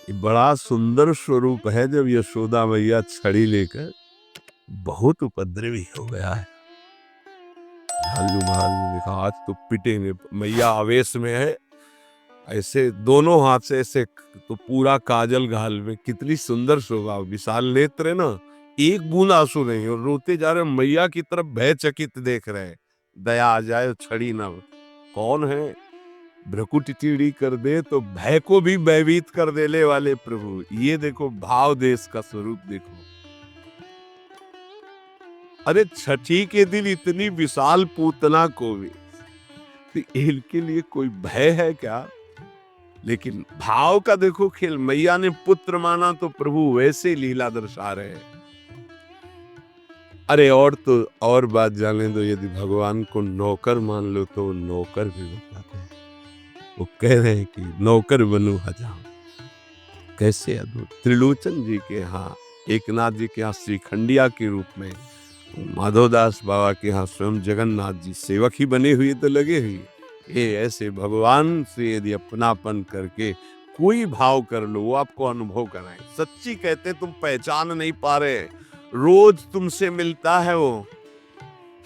ये बड़ा सुंदर स्वरूप है जब यशोदा मैया छड़ी लेकर, बहुत उपद्रवी हो गया है। भालू भालू लिखा, आज तो पिटेंगे। मैया आवेश में है, ऐसे दोनों हाथ से ऐसे, तो पूरा काजल घाल में, कितनी सुंदर शोभा, विशाल नेत्र है ना, एक बूंद आंसू नहीं, और रोते जा रहे मैया की तरफ भयचकित देख रहे हैं। दया आ जाए छड़ी ना, कौन है भ्रकुट टीढ़ी कर दे तो भय को भी भयभीत कर देने वाले प्रभु। ये देखो भाव देश का स्वरूप देखो। अरे छठी के दिन इतनी विशाल पूतना को भी, तो इनके लिए कोई भय है क्या? लेकिन भाव का देखो खेल, मैया ने पुत्र माना तो प्रभु वैसे लीला दर्शा रहे हैं। अरे और तो और बात जाने दो, यदि भगवान को नौकर मान लो तो नौकर भी बताते हैं। वो कह रहे हैं कि नौकर बनू हजार। कैसे अद्भुत! त्रिलोचन जी के यहाँ, एकनाथ जी के यहाँ श्रीखंडिया के रूप में, माधवदास बाबा के यहाँ स्वयं जगन्नाथ जी सेवक ही बने हुए तो लगे हुए। ये ऐसे भगवान से यदि अपनापन करके कोई भाव कर लो, वो आपको अनुभव कराए। सच्ची कहते तुम पहचान नहीं पा रहे, रोज तुमसे मिलता है वो,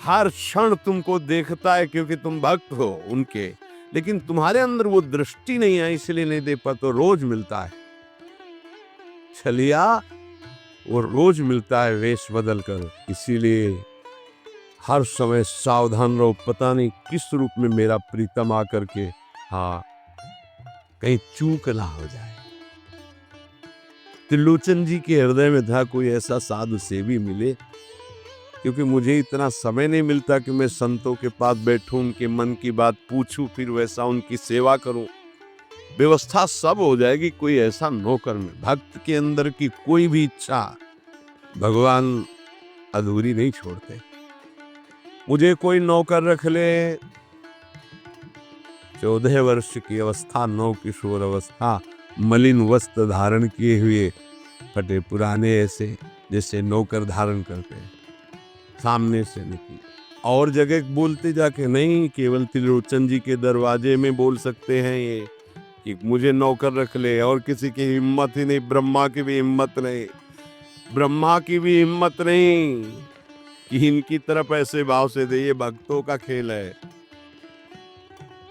हर क्षण तुमको देखता है क्योंकि तुम भक्त हो उनके, लेकिन तुम्हारे अंदर वो दृष्टि नहीं है इसलिए नहीं दे पाते। रोज मिलता है छलिया, वो रोज मिलता है वेश बदल कर, इसीलिए हर समय सावधान रहो, पता नहीं किस रूप में मेरा प्रीतम आकर के, हाँ, कहीं चूक ना हो जाए। त्रिलोचन जी के हृदय में था कोई ऐसा साधु सेवी मिले, क्योंकि मुझे इतना समय नहीं मिलता कि मैं संतों के पास बैठूं, उनके मन की बात पूछूं, फिर वैसा उनकी सेवा करूं। व्यवस्था सब हो जाएगी, कोई ऐसा नौकर में, भक्त के अंदर की कोई भी इच्छा भगवान अधूरी नहीं छोड़ते। मुझे कोई नौकर रख ले, 14 वर्ष की अवस्था, 9 किशोर अवस्था, मलिन वस्त्र धारण किए हुए, फटे पुराने, ऐसे जैसे नौकर धारण करते हैं, सामने से निकली। और जगह बोलते जाके नहीं, केवल त्रिलोचन जी के दरवाजे में बोल सकते हैं ये कि मुझे नौकर रख ले, और किसी की हिम्मत ही नहीं, ब्रह्मा की भी हिम्मत नहीं, ब्रह्मा की भी हिम्मत नहीं कि इनकी तरफ ऐसे भाव से दे। ये भक्तों का खेल है।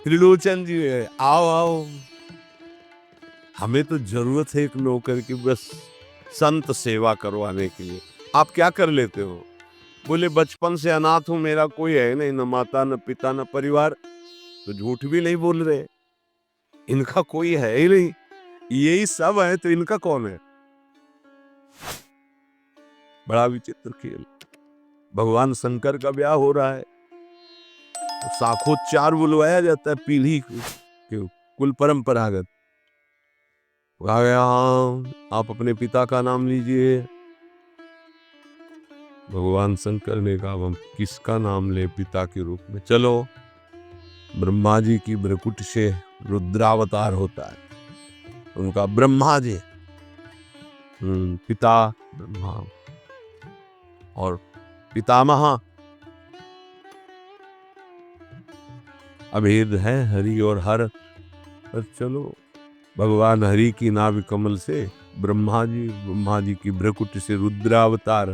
त्रिलोचन जी है, आओ आओ, हमें तो जरूरत है एक नौकर की, बस संत सेवा करवाने के लिए। आप क्या कर लेते हो? बोले बचपन से अनाथ हूं, मेरा कोई है नहीं, न माता न पिता न परिवार। तो झूठ भी नहीं बोल रहे, इनका कोई है ही नहीं, यही सब है, तो इनका कौन है? बड़ा विचित्र खेल। भगवान शंकर का ब्याह हो रहा है, तो शाखोच्चार बुलवाया जाता है, पीढ़ी के कुल परंपरागत। आ गया, आप अपने पिता का नाम लीजिए। भगवान शंकर ने कहा हम किसका नाम ले पिता के रूप में? चलो, ब्रह्मा जी की भ्रकुट से रुद्रावतार होता है, उनका ब्रह्मा जी, पिता ब्रह्मा और पितामह अभेद है हरि और हर। पर चलो, भगवान हरि की नाभि कमल से ब्रह्मा जी की भ्रकुट से रुद्रावतार,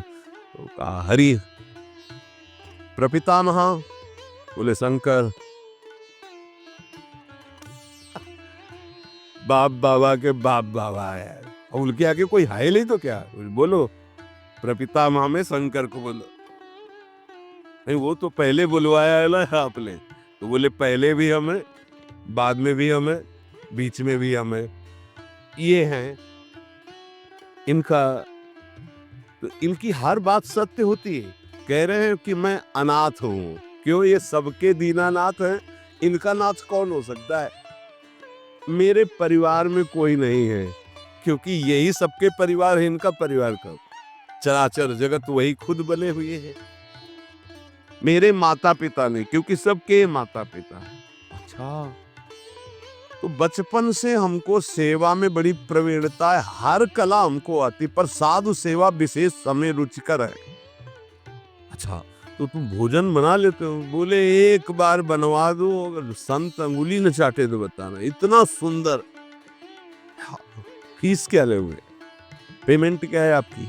तो कहा हरि। प्रपितामह बोले शंकर। बाप बाबा के बाप बाबा है, और उनके आगे कोई है नहीं तो क्या बोलो? प्रपितामह में शंकर को बोलो। नहीं, वो तो पहले बुलवाया है ना आपने, तो बोले पहले भी हमें, बाद में भी हमें, बीच में भी हमें। ये हैं इनका, तो इनकी हर बात सत्य होती है। कह रहे हैं कि मैं अनाथ हूं, क्यों? ये सबके दीनानाथ हैं, इनका नाथ कौन हो सकता है? मेरे परिवार में कोई नहीं है, क्योंकि यही सबके परिवार है, इनका परिवार कब? चराचर जगत वही खुद बने हुए हैं। मेरे माता पिता नहीं, क्योंकि सबके माता पिता है। अच्छा, तो बचपन से हमको सेवा में बड़ी प्रवीणता है, हर कला हमको आती, पर साधु सेवा विशेष समय रुचिकर है। अच्छा, तो तुम भोजन बना लेते हो? बोले एक बार बनवा दो, अगर संत अंगुली न चाटे तो बताना, इतना सुंदर। फीस क्या लोगे? पेमेंट क्या है आपकी?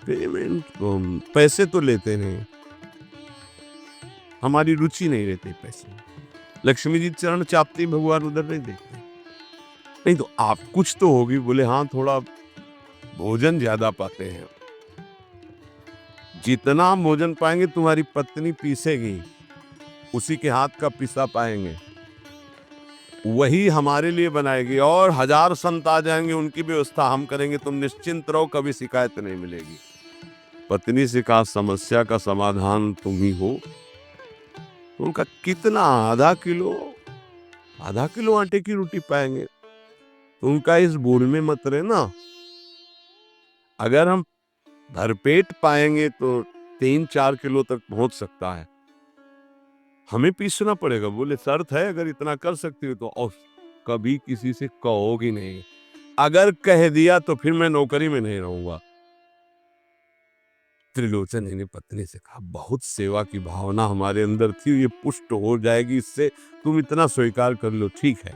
पेमेंट पैसे तो लेते नहीं, हमारी रुचि नहीं रहती पैसे में। लक्ष्मी जी चरण चापते ही भगवान उधर नहीं देखते। नहीं तो आप कुछ तो होगी। बोले हाँ, थोड़ा भोजन ज्यादा पाते हैं। जितना हम भोजन पाएंगे तुम्हारी पत्नी पीसेगी, उसी के हाथ का पिसा पाएंगे, वही हमारे लिए बनाएगी। और 1000 संत आ जाएंगे, उनकी व्यवस्था हम करेंगे, तुम निश्चिंत रहो, कभी शिकायत नहीं मिलेगी। पत्नी से कहा समस्या का समाधान तुम ही हो। तो उनका कितना, आधा किलो आटे की रोटी पाएंगे। तो उनका इस भूल में मत रहना। अगर हम भरपेट पाएंगे तो 3-4 किलो तक पहुंच सकता है, हमें पीसना पड़ेगा। बोले शर्त है, अगर इतना कर सकती हो तो। और कभी किसी से कहोगी नहीं, अगर कह दिया तो फिर मैं नौकरी में नहीं रहूंगा। त्रिलोचन जी ने पत्नी से कहा बहुत सेवा की भावना हमारे अंदर थी, ये पुष्ट हो जाएगी इससे, तुम इतना स्वीकार कर लो। ठीक है,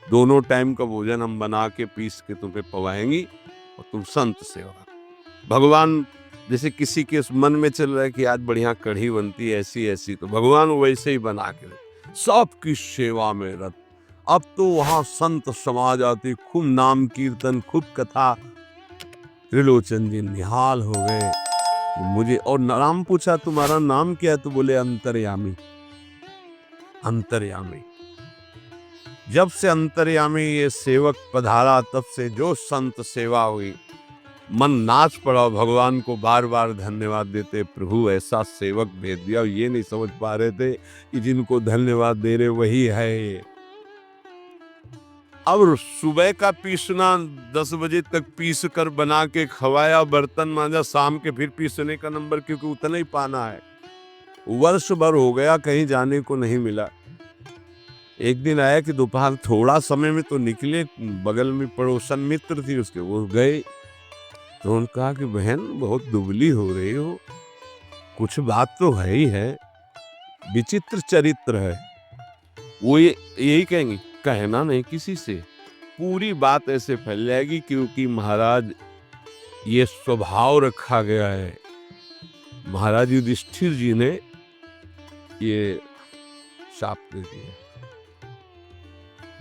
दोनों टाइम का भोजन हम बना के पीस के तुम्हें पवाएंगी और तुम संत सेवा। भगवान जैसे किसी के मन में चल रहा है कि आज बढ़िया कढ़ी बनती है ऐसी ऐसी, तो भगवान वैसे ही बना के सबकी सेवा में रत। अब तो वहां संत समाज आती, खूब नाम कीर्तन, खूब कथा। त्रिलोचन जी निहाल हो गए। मुझे और नाम पूछा तुम्हारा नाम क्या है? तो बोले अंतर्यामी। अंतर्यामी, जब से अंतर्यामी ये सेवक पधारा तब से जो संत सेवा हुई, मन नाच पड़ा। भगवान को बार बार धन्यवाद देते, प्रभु ऐसा सेवक भेज दिया। ये नहीं समझ पा रहे थे कि जिनको धन्यवाद दे रहे वही है। अब सुबह का पीसना 10 बजे तक पीस कर बना के खवाया, बर्तन मांजा, शाम के फिर पीसने का नंबर, क्योंकि उतना ही पाना है। वर्ष भर हो गया, कहीं जाने को नहीं मिला। एक दिन आया कि दोपहर थोड़ा समय में तो निकले, बगल में पड़ोसन मित्र थी उसके, वो गए। तो उन्होंने कहा कि बहन बहुत दुबली हो रही हो, कुछ बात तो है ही है, विचित्र चरित्र है। वो यही कहेंगी, कहना नहीं किसी से, पूरी बात ऐसे फैल जाएगी, क्योंकि महाराज ये स्वभाव रखा गया है। महाराज युधिष्ठिर जी ने ये शाप दे दिया।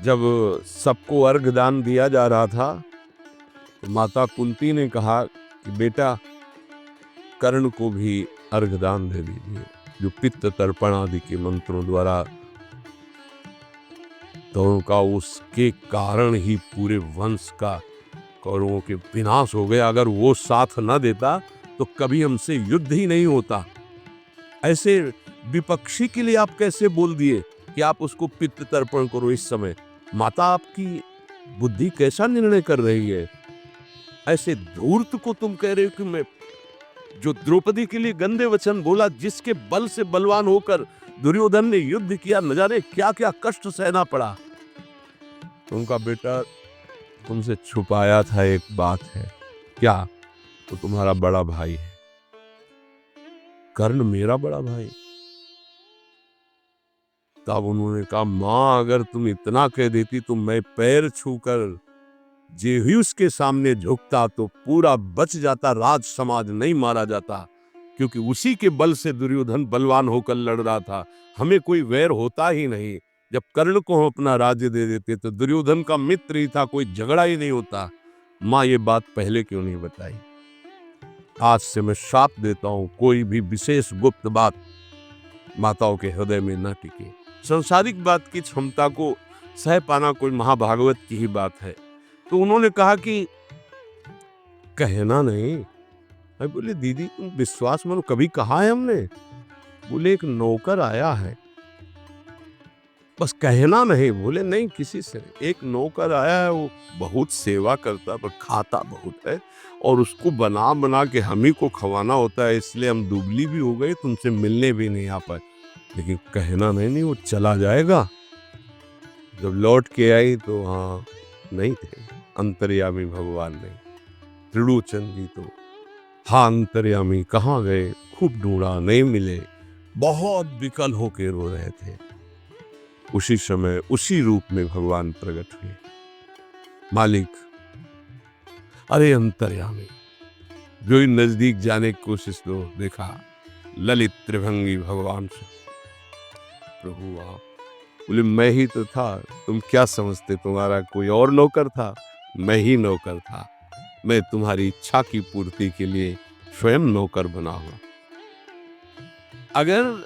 जब सबको अर्घ दान दिया जा रहा था तो माता कुंती ने कहा कि बेटा कर्ण को भी अर्घ दान दे दीजिए, जो पित्त तर्पण आदि के मंत्रों द्वारा। तो उनका उसके कारण ही पूरे वंश का, कौरवों के विनाश हो गया। अगर वो साथ न देता तो कभी हमसे युद्ध ही नहीं होता। ऐसे विपक्षी के लिए आप कैसे बोल दिए कि आप उसको पित्त तर्पण करो इस समय? माता आपकी बुद्धि कैसा निर्णय कर रही है? ऐसे धूर्त को तुम कह रहे हो कि मैं, जो द्रौपदी के लिए गंदे वचन बोला, जिसके बल से बलवान होकर दुर्योधन ने युद्ध किया, न जाने क्या क्या कष्ट सहना पड़ा। तो उनका बेटा तुमसे छुपाया था एक बात है। क्या? तो तुम्हारा बड़ा भाई है। कर्ण मेरा बड़ा भाई? तब उन्होंने कहा मां अगर तुम इतना कह देती तो मैं पैर छूकर जेह्यूस के सामने झुकता तो पूरा बच जाता, राज समाज नहीं मारा जाता, क्योंकि उसी के बल से दुर्योधन बलवान होकर लड़ रहा था। हमें कोई वैर होता ही नहीं। जब कर्ण को हम अपना राज्य दे देते तो दुर्योधन का मित्र ही था, कोई झगड़ा ही नहीं होता। मां ये बात पहले क्यों नहीं बताई? आज से मैं शाप देता हूं, कोई भी विशेष गुप्त बात माताओं के हृदय में न टिके। सांसारिक बात की क्षमता को सह पाना कोई महाभागवत की ही बात है। तो उन्होंने कहा कि कहना नहीं। मैं बोले दीदी तुम विश्वास मानो, कभी कहा है हमने? बोले एक नौकर आया है, बस कहना नहीं। बोले नहीं किसी से। एक नौकर आया है, वो बहुत सेवा करता पर खाता बहुत है, और उसको बना बना के हम ही को खवाना होता है, इसलिए हम दुबली भी हो गए, तुमसे मिलने भी नहीं आ पाए। लेकिन कहना नहीं, वो चला जाएगा। जब लौट के आई तो हाँ नहीं थे, अंतर्यामी भगवान नहीं। त्रिलोचन जी तो हाँ अंतर्यामी कहाँ गए, खूब ढूंढा नहीं मिले, बहुत विकल होकर रो रहे थे। उसी समय उसी रूप में भगवान प्रकट हुए। मालिक, अरे अंतर्यामी, जो ही नजदीक जाने की कोशिश तो देखा ललित त्रिभंगी भगवान से। प्रभु आप बोले, मैं ही तो था, तुम क्या समझते तुम्हारा कोई और नौकर था? मैं ही नौकर था। मैं तुम्हारी इच्छा की पूर्ति के लिए स्वयं नौकर बना हुआ। अगर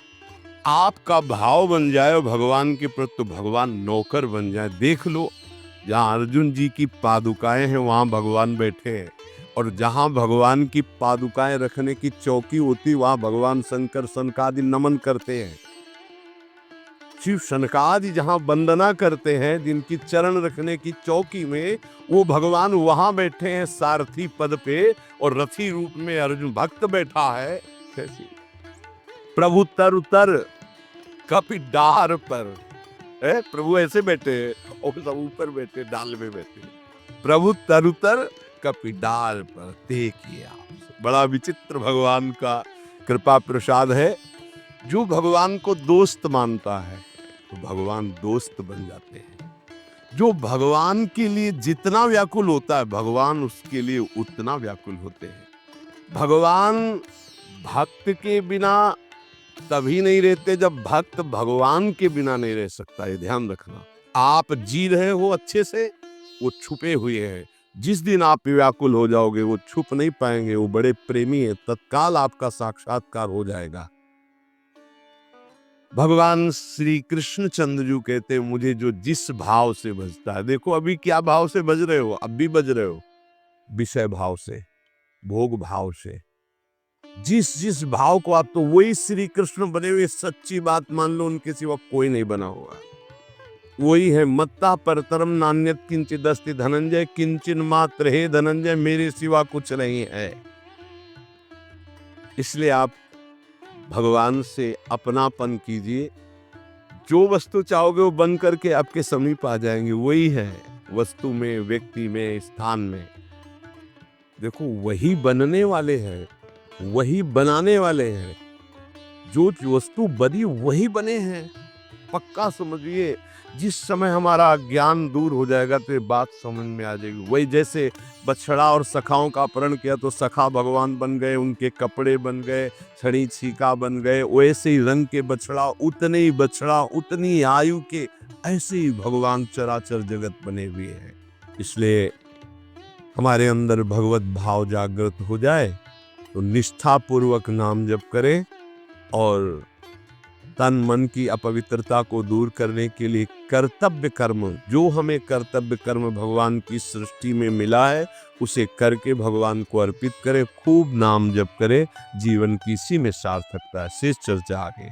आपका भाव बन जाए भगवान के प्रति तो भगवान नौकर बन जाए। देख लो, जहां अर्जुन जी की पादुकाएं हैं वहां भगवान बैठे हैं, और जहां भगवान की पादुकाएं रखने की चौकी होती वहां भगवान शंकर सनकादि नमन करते हैं। शिव सनकादि जहां वंदना करते हैं, जिनकी चरण रखने की चौकी में, वो भगवान वहां बैठे हैं सारथी पद पे, और रथी रूप में अर्जुन भक्त बैठा है। कैसी प्रभु तर उतर कपि डार पर है, प्रभु ऐसे बैठे हैं और सब ऊपर बैठे डाल में बैठे। प्रभु तरुतर कपि डाल पर देखिए आप, बड़ा विचित्र भगवान का कृपा प्रसाद है। जो भगवान को दोस्त मानता है तो भगवान दोस्त बन जाते हैं। जो भगवान के लिए जितना व्याकुल होता है भगवान उसके लिए उतना व्याकुल होते हैं। भगवान भक्त के बिना तभी नहीं रहते जब भक्त भगवान के बिना नहीं रह सकता। ये ध्यान रखना। आप जी रहे हो अच्छे से, वो छुपे हुए हैं। जिस दिन आप व्याकुल हो जाओगे वो छुप नहीं पाएंगे। वो बड़े प्रेमी है, तत्काल आपका साक्षात्कार हो जाएगा। भगवान श्री कृष्ण चंद्र जी कहते हैं, मुझे जो जिस भाव से बजता है। देखो अभी क्या भाव से बज रहे हो, अब भी बज रहे हो, विषय भाव से, भोग भाव से। जिस जिस भाव को आप, तो वही श्री कृष्ण बने हुए। सच्ची बात मान लो, उनके सिवा कोई नहीं बना होगा। वही है, मत्ता परतरम नान्यत किंचित अस्ति धनंजय, किंचन मात्र हे धनंजय, मेरे सिवा कुछ नहीं है। इसलिए आप भगवान से अपनापन कीजिए। जो वस्तु चाहोगे वो बन करके आपके समीप आ जाएंगे। वही है, वस्तु में, व्यक्ति में, स्थान में। देखो वही बनने वाले हैं, वही बनाने वाले हैं। जो वस्तु बनी वही बने हैं, पक्का समझिए। जिस समय हमारा ज्ञान दूर हो जाएगा तो ये बात समझ में आ जाएगी। वही जैसे बछड़ा और सखाओं का अपहरण किया तो सखा भगवान बन गए, उनके कपड़े बन गए, छड़ी छीका बन गए। वैसे ही रंग के बछड़ा, उतने ही बछड़ा, उतनी आयु के, ऐसे ही भगवान चराचर जगत बने हुए हैं। इसलिए हमारे अंदर भगवत भाव जागृत हो जाए तो निष्ठा पूर्वक नाम जप करें, और तन मन की अपवित्रता को दूर करने के लिए कर्तव्य कर्म, जो हमें कर्तव्य कर्म भगवान की सृष्टि में मिला है, उसे करके भगवान को अर्पित करें। खूब नाम जप करें, जीवन की इसी में सार्थकता है। शेष चर्चा आगे।